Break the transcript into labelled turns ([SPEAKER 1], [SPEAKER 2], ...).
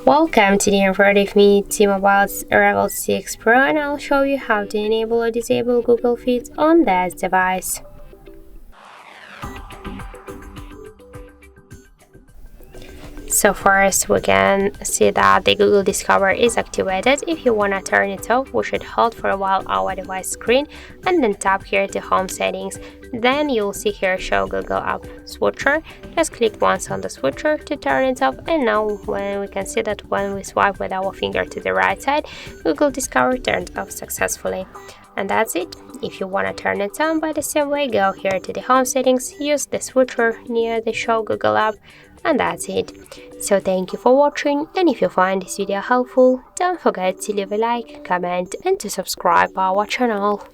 [SPEAKER 1] Welcome to the in front of me T-MOBILE Revvl 6 Pro, and I'll show you how to enable or disable Google Feeds on this device. So first we can see that the Google Discover is activated. If you want to turn it off, we should hold for a while our device screen and then tap here to home settings. Then you'll see here show Google app switcher. Just click once on the switcher to turn it off, and now when we can see that when we swipe with our finger to the right side, Google Discover turned off successfully. And that's it. If you want to turn it on by the same way, go here to the home settings, use the switcher near the show Google app, and that's it. So thank you for watching, and if you find this video helpful, don't forget to leave a like, comment and to subscribe our channel.